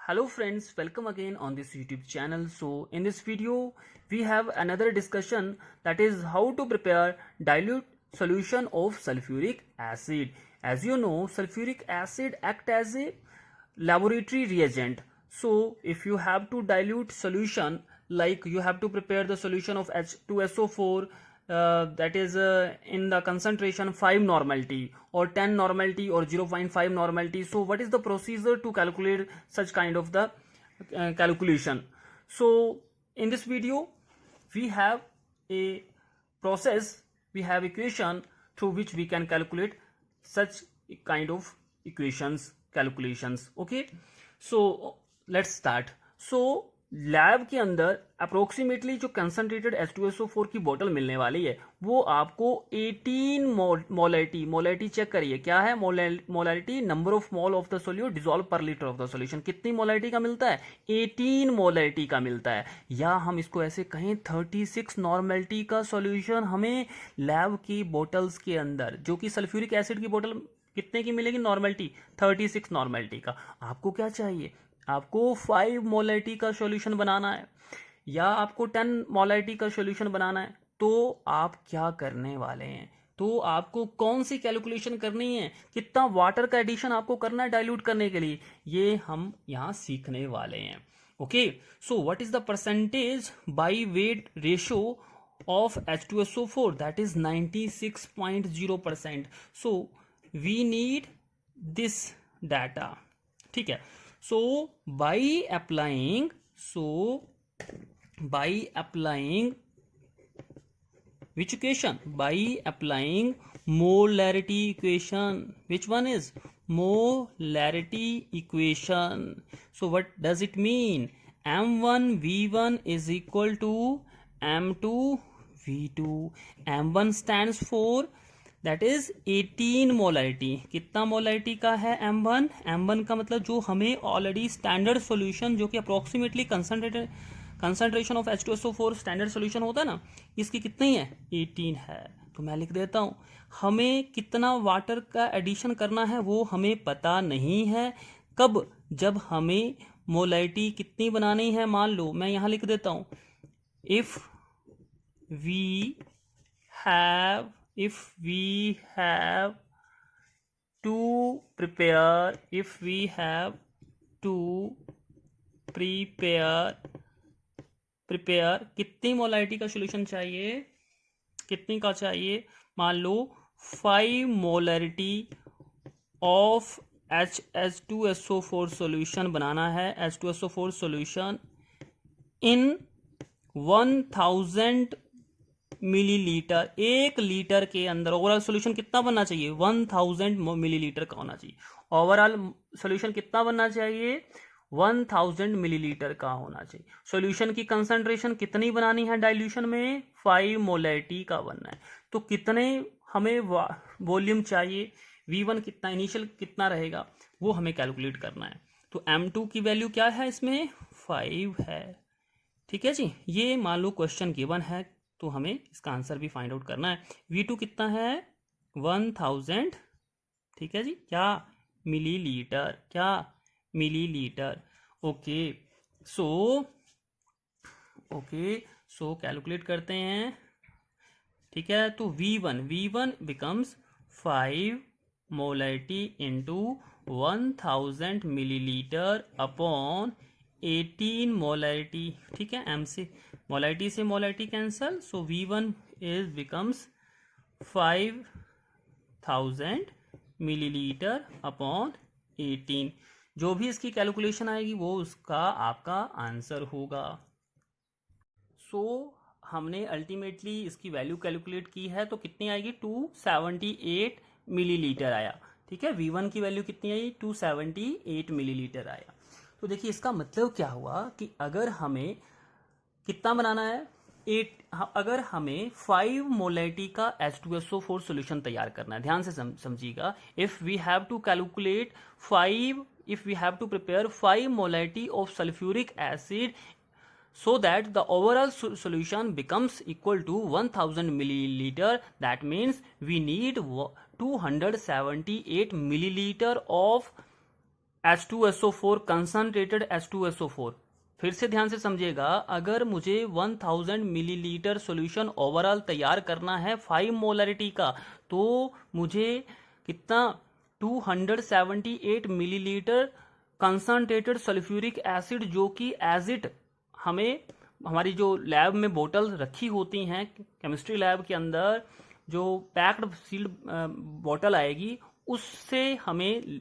Hello friends, welcome again on this YouTube channel. So in this video we have another discussion, that is how to prepare dilute solution of sulfuric acid. As you know, sulfuric acid act as a laboratory reagent. So if you have to dilute solution, like you have to prepare the solution of H2SO4, that is in the concentration 5 normality or 10 normality or 0.5 normality. So what is the procedure to calculate such kind of the calculation? So in this video we have a process, we have equation through which we can calculate such kind of equations calculations. Okay, so let's start. So lab के अंदर approximately जो concentrated H2SO4 की बोतल मिलने वाली है वो आपको 18 मोलैरिटी चेक करिए, क्या है molarity, number of mole of the solute dissolve पर लीटर ऑफ द सॉल्यूशन, कितनी मोलैरिटी का मिलता है, 18 मोलैरिटी का मिलता है, या हम इसको ऐसे कहें 36 नॉर्मेलिटी का सॉल्यूशन हमें लैब की बोटल्स के अंदर, जो कि सल्फ्यूरिक एसिड की बोतल कितने की मिलेगी, नॉर्मेलिटी 36 नॉर्मेलिटी का। आपको क्या चाहिए, आपको 5 मोलैरिटी का सॉल्यूशन बनाना है या आपको 10 मोलैरिटी का सॉल्यूशन बनाना है, तो आप क्या करने वाले हैं, तो आपको कौन सी कैलकुलेशन करनी है, कितना वाटर का एडिशन आपको करना है डाइल्यूट करने के लिए, ये हम यहाँ सीखने वाले हैं। Okay, so what is the percentage by weight ratio of H2SO4, that is 96.0%। So we need this data, ठीक है। So by applying which equation, by applying molarity equation, which one is molarity equation? So what does it mean? M1 V1 is equal to M2 V2. M1 stands for that is 18 molarity. कितना molarity का है M1? M1 का मतलब जो हमें already standard solution, जो कि approximately concentration of H2SO4 standard solution होता है ना, इसकी कितनी है, 18 है। तो मैं लिख देता हूँ, हमें कितना वाटर का एडिशन करना है वो हमें पता नहीं है। कब, जब हमें मोलैरिटी कितनी बनानी है, मान लो मैं यहाँ लिख देता हूँ, if we have to prepare कितनी मोलैरिटी का सॉल्यूशन चाहिए, कितनी का चाहिए, मान लो 5 मोलैरिटी ऑफ H2SO4 सॉल्यूशन बनाना है, H2SO4 solution in 1000 millilitre, 1 litre के अंदर ओवरऑल सॉल्यूशन कितना बनना चाहिए, 1000 मिलीलीटर का होना चाहिए। ओवरऑल सॉल्यूशन कितना बनना चाहिए, 1000 मिलीलीटर का होना चाहिए। सॉल्यूशन की कंसंट्रेशन कितनी बनानी है डाइल्यूशन में, 5 मोलैरिटी का बनना है। तो कितने हमें वॉल्यूम चाहिए, V1 कितना इनिशियल कितना रहेगा वो हमें कैलकुलेट करना है। तो M2 की वैल्यू क्या है, इसमें 5 है, ठीक है जी। ये मान लो क्वेश्चन गिवन है तो हमें इसका आंसर भी फाइंड आउट करना है। V2 कितना है, 1000, ठीक है जी, क्या मिलीलीटर, क्या मिलीलीटर। ओके सो कैलकुलेट करते हैं, ठीक है। तो V1 becomes 5 molarity into 1000 millilitre upon 18 molarity, ठीक है। M से molarity cancel, so V1 is becomes 5000 millilitre upon 18। जो भी इसकी कैलकुलेशन आएगी वो उसका आपका आंसर होगा। सो हमने अल्टीमेटली इसकी वैल्यू कैलकुलेट की है, तो कितनी आएगी, 278 मिलीलीटर आया, ठीक है। V1 की वैल्यू कितनी आई, 278 मिलीलीटर आया। तो देखिए इसका मतलब क्या हुआ कि अगर हमें कितना बनाना है, 8, अगर हमें 5 मोलैरिटी का H2SO4 सॉल्यूशन तैयार करना है, ध्यान से समझिएगा, if we have to prepare 5 molarity of sulphuric acid so that the overall solution becomes equal to 1000 milliliter, that means we need 278 milliliter of H2SO4 concentrated H2SO4। फिर से ध्यान से समझिएगा, अगर मुझे 1000 मिलीलीटर सॉल्यूशन ओवरऑल तैयार करना है 5 मोलरिटी का, तो मुझे कितना 278 मिलीलीटर कंसंट्रेटेड सल्फ्यूरिक एसिड, जो कि एज इट हमें हमारी जो लैब में बोतल रखी होती हैं केमिस्ट्री लैब के अंदर, जो पैक्ड सील्ड बोतल आएगी, उससे हमें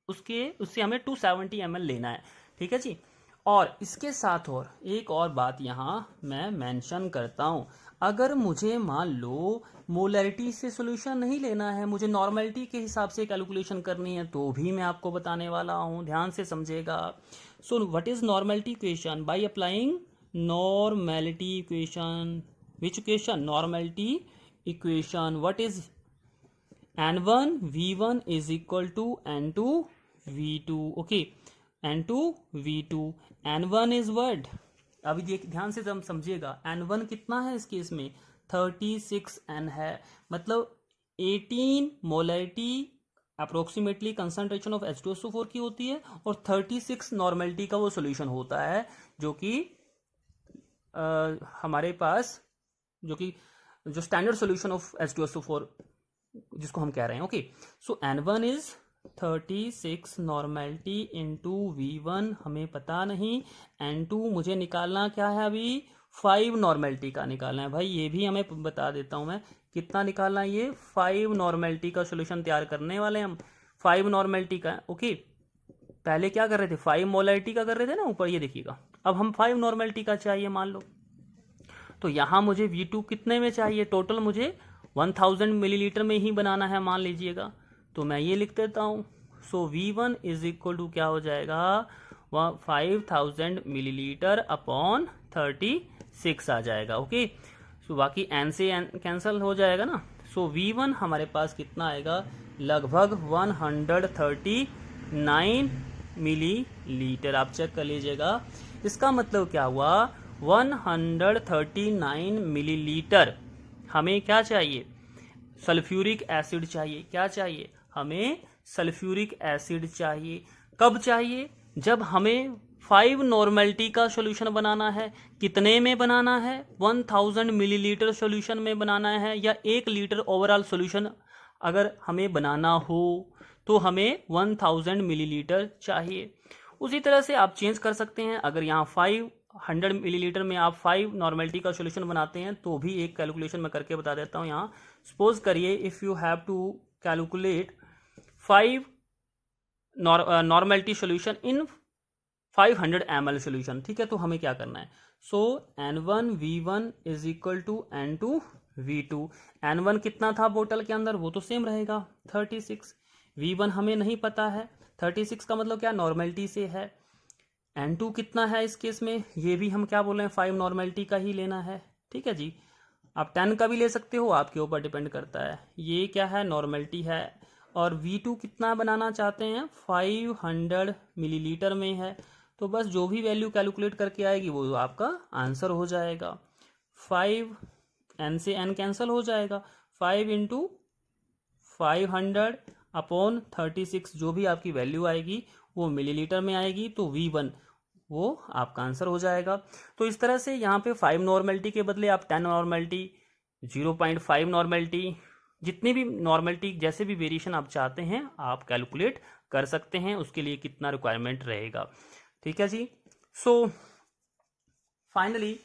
270 ml लेना है। ठीक है जी। और इसके साथ और एक और बात यहाँ मैं मेंशन करता हूँ, अगर मुझे मान लो मोलरिटी से सॉल्यूशन नहीं लेना है, मुझे नॉर्मेलिटी के हिसाब से कैलकुलेशन करनी है, तो भी मैं आपको बताने वाला हूँ, ध्यान से समझिएगा। सो what is normality equation? By applying normality equation, which equation? Normality equation. What is N1 V1 is equal to N2 V2, okay, N2 V2, N1 is what? अभी देख ध्यान से समझिएगा, N1 कितना है इस केस में? 36 N है, मतलब 18 molarity approximately concentration of H2SO4 की होती है, और 36 नॉर्मेलिटी का वो सोल्यूशन होता है, जो कि हमारे पास जो स्टैंडर्ड सोल्यूशन ऑफ H2SO4 जिसको हम कह रहे हैं। Okay, so N1 is 36 normality into V1 हमें पता नहीं, N2 मुझे निकालना क्या है, अभी 5 नॉर्मेलिटी का निकालना है। भाई ये भी हमें बता देता हूं मैं, कितना निकालना है, ये 5 नॉर्मेलिटी का सोल्यूशन तैयार करने वाले हम, 5 नॉर्मेलिटी का। ओके, पहले क्या कर रहे थे, 5 मोलरिटी का कर रहे थे ना ऊपर, ये देखिएगा, अब हम 5 नॉर्मेलिटी का चाहिए मान लो, तो यहां मुझे V2 कितने में चाहिए, टोटल मुझे 1000 मिलीलीटर में ही बनाना है मान लीजिएगा, तो मैं ये लिख देता हूँ। सो V1 इज इक्वल टू क्या हो जाएगा, 5000 मिलीलीटर अपॉन 36 आ जाएगा। ओके, सो बाकी N से N कैंसिल हो जाएगा ना, सो V1 हमारे पास कितना आएगा, लगभग 139 मिलीलीटर। आप चेक कर लीजिएगा, इसका मतलब क्या हुआ, 139 मिलीलीटर हमें क्या चाहिए, सल्फ्यूरिक एसिड चाहिए। क्या चाहिए हमें, सल्फ्यूरिक एसिड चाहिए। कब चाहिए, जब हमें 5 नॉर्मेलिटी का सॉल्यूशन बनाना है। कितने में बनाना है, 1000 मिलीलीटर सॉल्यूशन में बनाना है, या 1 लीटर ओवरऑल सॉल्यूशन अगर हमें बनाना हो तो हमें 1000 मिलीलीटर चाहिए। उसी तरह से आप चेंज कर सकते हैं, अगर यहाँ 500 मिलीलीटर में आप 5 नॉर्मेलिटी का सॉल्यूशन बनाते हैं, तो भी एक कैलकुलेशन मैं करके बता देता हूँ। यहाँ सपोज करिए, if you have to calculate 5 normality solution in 500 ml solution, ठीक है, तो हमें क्या करना है, सो N1 V1 is equal to N2 V2। N1 कितना था बोतल के अंदर, वो तो सेम रहेगा 36। V1 हमें नहीं पता है, 36 का मतलब क्या, नॉर्मेलिटी से है। N2 कितना है इस केस में, ये भी हम क्या बोल रहे हैं, 5 नॉर्मेलिटी का ही लेना है। ठीक है जी, आप 10 का भी ले सकते हो, आपके ऊपर डिपेंड करता है। ये क्या है, नॉर्मेलिटी है। और V2 कितना बनाना चाहते हैं, 500 मिलीलीटर में है, तो बस जो भी वैल्यू कैलकुलेट करके आएगी वो आपका आंसर हो जाएगा। 5 N से N कैंसिल हो जाएगा, 5 इंटू 500 अपॉन 36, जो भी आपकी वैल्यू आएगी वो मिलीलीटर में आएगी, तो V1 वो आपका आंसर हो जाएगा। तो इस तरह से यहाँ पे 5 नॉर्मेलिटी के बदले आप 10 नॉर्मेलिटी, 0.5 नॉर्मेलिटी, जितनी भी नॉर्मेलिटी, जैसे भी वेरिएशन आप चाहते हैं आप कैलकुलेट कर सकते हैं, उसके लिए कितना रिक्वायरमेंट रहेगा। ठीक है जी। सो फाइनली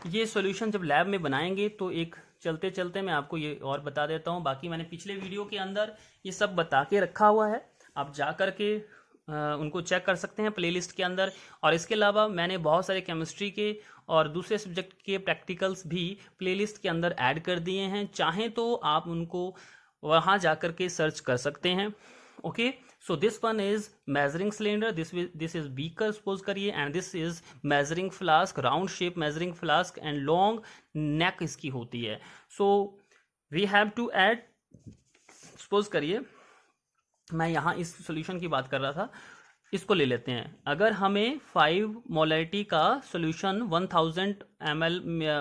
ये सॉल्यूशन जब लैब में बनाएंगे तो एक चलते चलते मैं आपको ये और बता देता हूँ, बाकी मैंने पिछले वीडियो के अंदर ये सब बता के रखा हुआ है, आप जा कर के उनको चेक कर सकते हैं प्लेलिस्ट के अंदर। और इसके अलावा मैंने बहुत सारे केमिस्ट्री के और दूसरे सब्जेक्ट के प्रैक्टिकल्स भी प्लेलिस्ट के अंदर ऐड कर दिए हैं, चाहें तो आप उनको वहाँ जा कर के सर्च कर सकते हैं। Okay, so this one is measuring cylinder, this is beaker suppose करिए, and this is measuring flask, round shape measuring flask and long neck इसकी होती है। So we have to add, suppose करिए मैं यहाँ इस सॉल्यूशन की बात कर रहा था, इसको ले लेते हैं। अगर हमें 5 मोलैरिटी का सोल्यूशन 1000 ml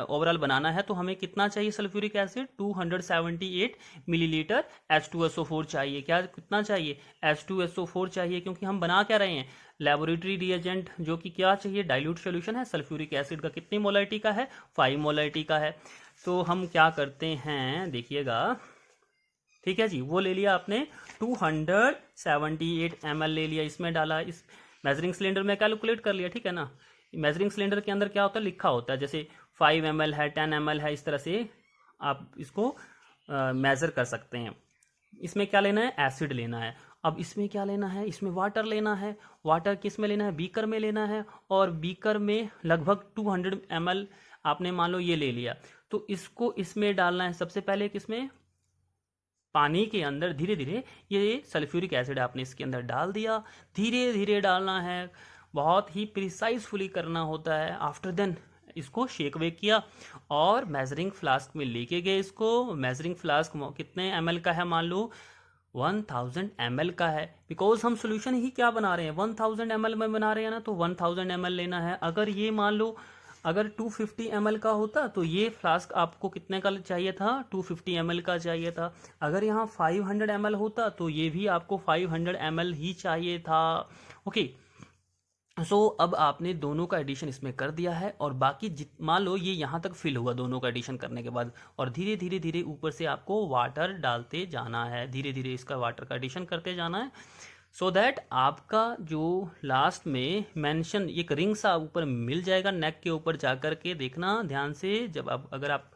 ओवरऑल बनाना है तो हमें कितना चाहिए सल्फ्यूरिक एसिड? 278 मिलीलीटर H2SO4 चाहिए। क्या कितना चाहिए? H2SO4 चाहिए, क्योंकि हम बना क्या रहे हैं? लेबोरेटरी रिएजेंट, जो कि क्या चाहिए? डाइल्यूट सोल्यूशन है। सल्फ्यूरिक एसिड का कितनी मोलैरिटी का है? 5 मोलैरिटी का है। तो हम क्या करते हैं, देखिएगा, ठीक है जी, वो ले लिया आपने 278 ml ले लिया, इसमें डाला, इस मेजरिंग सिलेंडर में कैलकुलेट कर लिया, ठीक है ना। मेजरिंग सिलेंडर के अंदर क्या होता है, लिखा होता है, जैसे 5 ml है, 10 ml है, इस तरह से आप इसको मेज़र कर सकते हैं। इसमें क्या लेना है? एसिड लेना है। अब इसमें क्या लेना है? इसमें वाटर लेना है। वाटर किस में लेना है? बीकर में लेना है, और बीकर में लगभग 200 ml आपने मान लो ये ले लिया। तो इसको इसमें डालना है सबसे पहले, किसमें? पानी के अंदर धीरे धीरे ये सल्फ्यूरिक एसिड आपने इसके अंदर डाल दिया। धीरे धीरे डालना है, बहुत ही प्रिसाइजफुली करना होता है। आफ्टर देन इसको शेक वेक किया और मेजरिंग फ्लास्क में लेके गए इसको। मेजरिंग फ्लास्क कितने ml का है? मान लो 1000 ml का है, बिकॉज हम सोल्यूशन ही क्या बना रहे हैं? 1000 ml में बना रहे हैं ना, तो 1000 ml लेना है। अगर ये मान लो अगर 250 ml का होता तो ये फ्लास्क आपको कितने का चाहिए था? 250 ml का चाहिए था। अगर यहाँ 500 ml होता तो ये भी आपको 500 ml ही चाहिए था। ओके, सो अब आपने दोनों का एडिशन इसमें कर दिया है, और बाकी मान लो ये यहाँ तक फिल हुआ दोनों का एडिशन करने के बाद, और धीरे धीरे धीरे ऊपर से आपको वाटर डालते जाना है, धीरे धीरे इसका वाटर का एडिशन करते जाना है, सो दैट आपका जो लास्ट में मेंशन एक रिंग सा ऊपर मिल जाएगा नेक के ऊपर जाकर के। देखना ध्यान से, जब आप अगर आप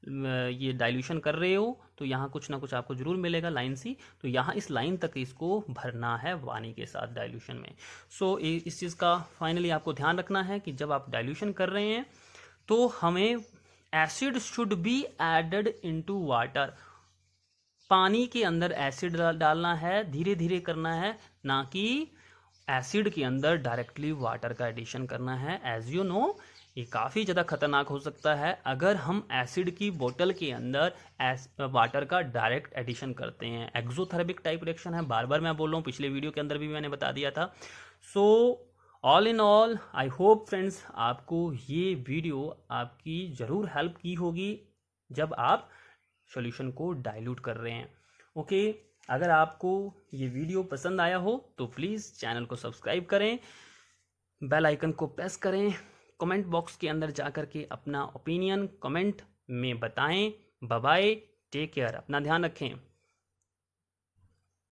ये डाइल्यूशन कर रहे हो तो यहाँ कुछ ना कुछ आपको जरूर मिलेगा लाइन सी, तो यहाँ इस लाइन तक इसको भरना है पानी के साथ डाइल्यूशन में। सो इस चीज़ का फाइनली आपको ध्यान रखना है कि जब आप डाइल्यूशन कर रहे हैं तो हमें acid should be added into water. पानी के अंदर एसिड डालना है, धीरे धीरे करना है, ना कि एसिड के अंदर डायरेक्टली वाटर का एडिशन करना है। एज यू नो, ये काफ़ी ज़्यादा खतरनाक हो सकता है अगर हम एसिड की बोतल के अंदर वाटर का डायरेक्ट एडिशन करते हैं। एक्सोथर्मिक टाइप रिएक्शन है, बार बार मैं बोल रहा हूँ, पिछले वीडियो के अंदर भी मैंने बता दिया था। So all in all, I hope friends आपको ये वीडियो आपकी ज़रूर हेल्प की होगी जब आप सॉल्यूशन को डाइल्यूट कर रहे हैं। ओके, अगर आपको ये वीडियो पसंद आया हो तो प्लीज़ चैनल को सब्सक्राइब करें, बेल आइकन को प्रेस करें, कमेंट बॉक्स के अंदर जाकर के अपना ओपिनियन कमेंट में बताएं। बाय बाय, टेक केयर, अपना ध्यान रखें।